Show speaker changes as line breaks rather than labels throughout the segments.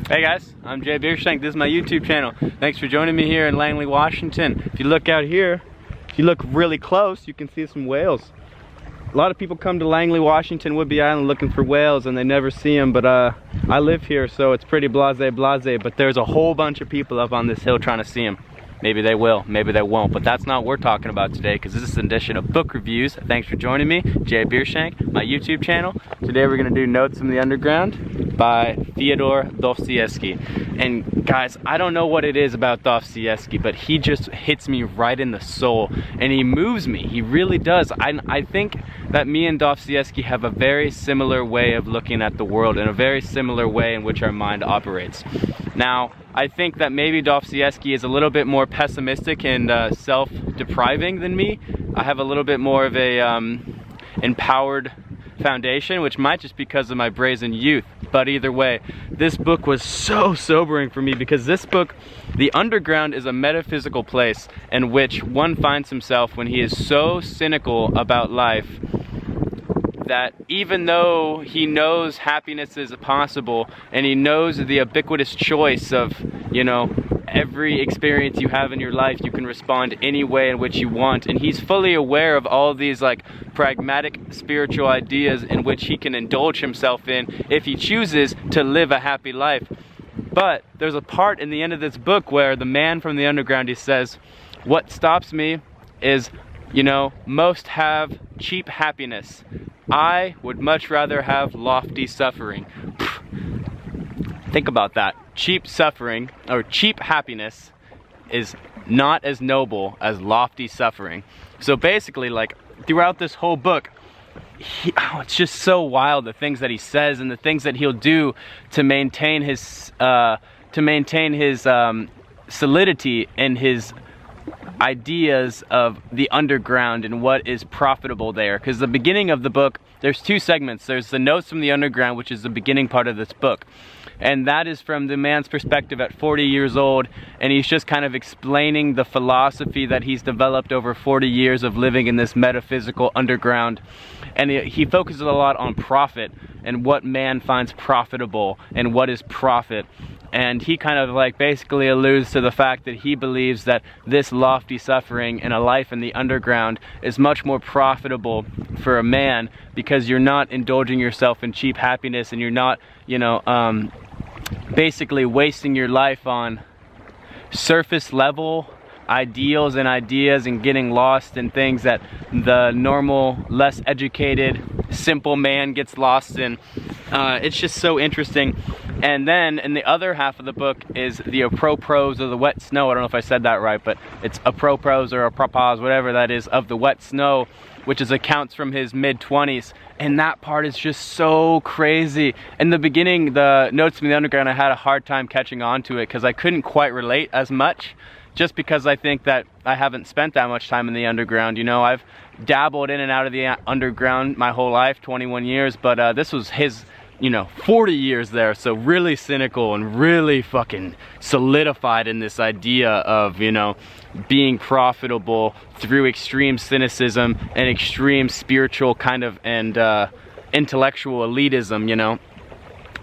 Hey guys, I'm Jay Biershank. This is my YouTube channel. Thanks for joining me here in Langley, Washington. If you look out here, if you look really close, you can see some whales. A lot of people come to Langley, Washington, Whidbey Island looking for whales and they never see them, but I live here, so it's pretty blase, but there's a whole bunch of people up on this hill trying to see them. Maybe they will, maybe they won't, but that's not what we're talking about today, because this is an edition of book reviews. Thanks for joining me, Jay Biershank, my YouTube channel. Today we're going to do Notes from the Underground by Fyodor Dostoevsky. And guys, I don't know what it is about Dostoevsky, but he just hits me right in the soul, and he moves me. He really does. I think that me and Dostoevsky have a very similar way of looking at the world, and a very similar way in which our mind operates. Now, I think that maybe Dostoevsky is a little bit more pessimistic and self-depriving than me. I have a little bit more of a empowered foundation, which might just be because of my brazen youth. But either way, this book was so sobering for me, because this book, The Underground, is a metaphysical place in which one finds himself when he is so cynical about life that even though he knows happiness is possible, and he knows the ubiquitous choice of, you know, every experience you have in your life, you can respond any way in which you want, and he's fully aware of all of these like pragmatic spiritual ideas in which he can indulge himself in if he chooses to live a happy life. But there's a part in the end of this book where the man from the underground, he says, what stops me is, you know, most have cheap happiness. I would much rather have lofty suffering. Think about that. Cheap suffering, or cheap happiness, is not as noble as lofty suffering. So basically, like, throughout this whole book, it's just so wild, the things that he says and the things that he'll do to maintain his solidity and his ideas of the underground and what is profitable there. Because the beginning of the book, there's two segments. There's the Notes from the Underground, which is the beginning part of this book, and that is from the man's perspective at 40 years old, and he's just kind of explaining the philosophy that he's developed over 40 years of living in this metaphysical underground. And he focuses a lot on profit and what man finds profitable and what is profit. And he kind of like basically alludes to the fact that he believes that this lofty suffering and a life in the underground is much more profitable for a man, because you're not indulging yourself in cheap happiness, and you're not, you know, basically wasting your life on surface level ideals and ideas and getting lost in things that the normal, less educated, simple man gets lost in. It's just so interesting. And then in the other half of the book is the apropos of the wet snow. I don't know if I said that right, but it's apropos or apropos, whatever that is, of the wet snow, which is accounts from his mid-20s. And that part is just so crazy. In the beginning, the Notes from the Underground, I had a hard time catching on to it because I couldn't quite relate as much, just because I think that I haven't spent that much time in the underground. You know, I've dabbled in and out of the underground my whole life, 21 years, but this was his, you know, 40 years there, so really cynical and really fucking solidified in this idea of, you know, being profitable through extreme cynicism and extreme spiritual kind of and intellectual elitism, you know.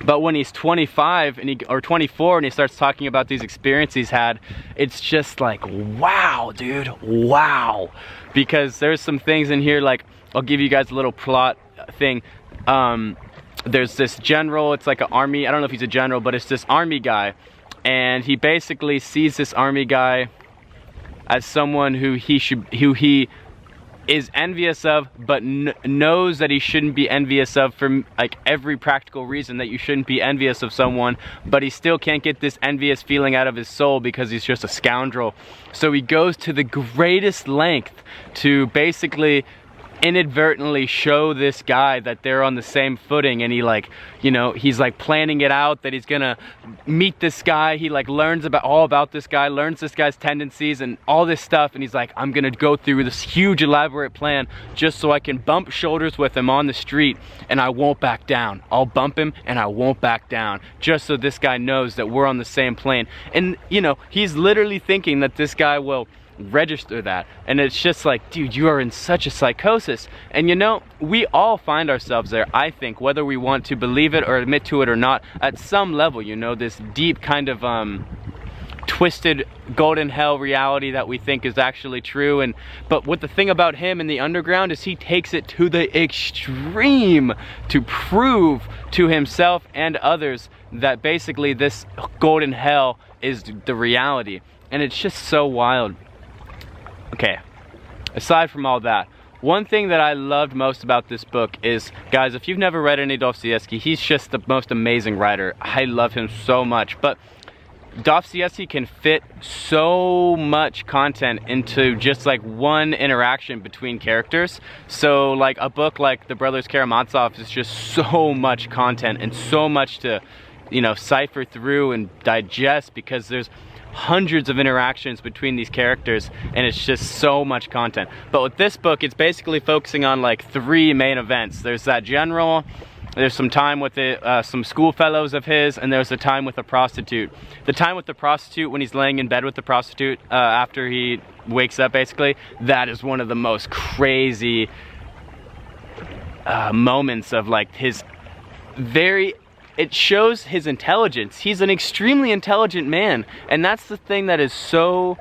But when he's 25 and or 24 and he starts talking about these experiences he's had, it's just like, wow, dude, wow. Because there's some things in here, like, I'll give you guys a little plot thing. There's this general, it's like an army, I don't know if he's a general, but it's this army guy. And he basically sees this army guy as someone who he is envious of, but knows that he shouldn't be envious of for like every practical reason that you shouldn't be envious of someone, but he still can't get this envious feeling out of his soul because he's just a scoundrel. So he goes to the greatest length to basically inadvertently show this guy that they're on the same footing, and he, like, you know, he's like planning it out that he's gonna meet this guy. He like learns all about this guy, learns this guy's tendencies and all this stuff, and he's like, I'm gonna go through this huge elaborate plan just so I can bump shoulders with him on the street and I won't back down. I'll bump him and I won't back down, just so this guy knows that we're on the same plane. And you know, he's literally thinking that this guy will register that. And it's just like, dude, you are in such a psychosis. And you know, we all find ourselves there, I think, whether we want to believe it or admit to it or not, at some level, you know, this deep kind of twisted golden hell reality that we think is actually true. But what the thing about him in the underground is he takes it to the extreme to prove to himself and others that basically this golden hell is the reality. And it's just so wild. Okay, aside from all that, one thing that I loved most about this book is, guys, if you've never read any Dostoevsky, he's just the most amazing writer. I love him so much. But Dostoevsky can fit so much content into just like one interaction between characters. So like a book like The Brothers Karamazov is just so much content and so much to, you know, cipher through and digest, because there's hundreds of interactions between these characters and it's just so much content. But with this book, it's basically focusing on like 3 main events. There's that general, there's some time with some schoolfellows of his, and there's a time with a prostitute. The time with the prostitute, when he's laying in bed with the prostitute after he wakes up, basically, that is one of the most crazy moments of like his it shows his intelligence. He's an extremely intelligent man, and that's the thing that is so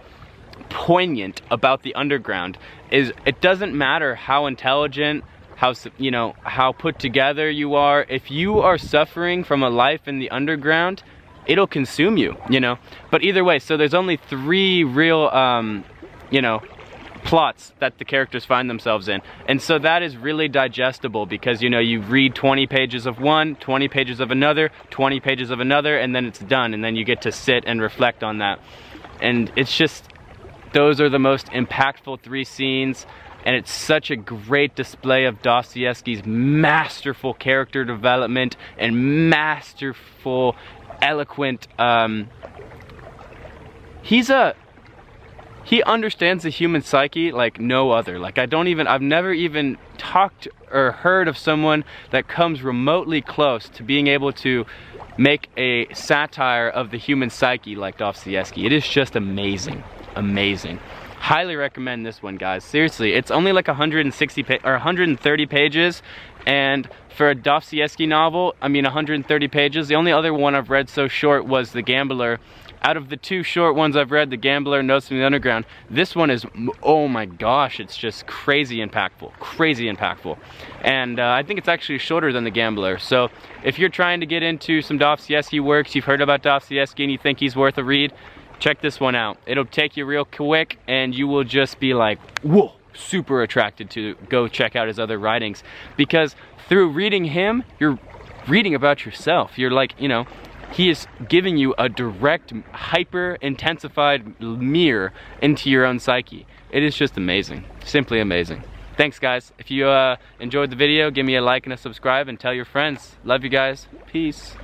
poignant about the underground, is it doesn't matter how intelligent, how, you know, how put together you are. If you are suffering from a life in the underground, it'll consume you, you know. But either way, so there's only 3 real you know, plots that the characters find themselves in, and so that is really digestible, because, you know, you read 20 pages of one, 20 pages of another, 20 pages of another, and then it's done, and then you get to sit and reflect on that. And it's just, those are the most impactful 3 scenes. And it's such a great display of Dostoevsky's masterful character development and masterful, eloquent, he understands the human psyche like no other. Like I've never even talked or heard of someone that comes remotely close to being able to make a satire of the human psyche like Dostoevsky. It is just amazing, amazing. Highly recommend this one, guys. Seriously, it's only like 130 pages, and for a Dostoevsky novel, I mean 130 pages. The only other one I've read so short was The Gambler. Out of the 2 short ones I've read, The Gambler, Notes from the Underground, this one is, oh my gosh, it's just crazy impactful, crazy impactful. And I think it's actually shorter than The Gambler. So if you're trying to get into some Dostoevsky works, you've heard about Dostoevsky and you think he's worth a read, check this one out. It'll take you real quick and you will just be like, whoa, super attracted to go check out his other writings. Because through reading him, you're reading about yourself. You're like, you know, he is giving you a direct, hyper-intensified mirror into your own psyche. It is just amazing. Simply amazing. Thanks, guys. If you enjoyed the video, give me a like and a subscribe and tell your friends. Love you guys. Peace.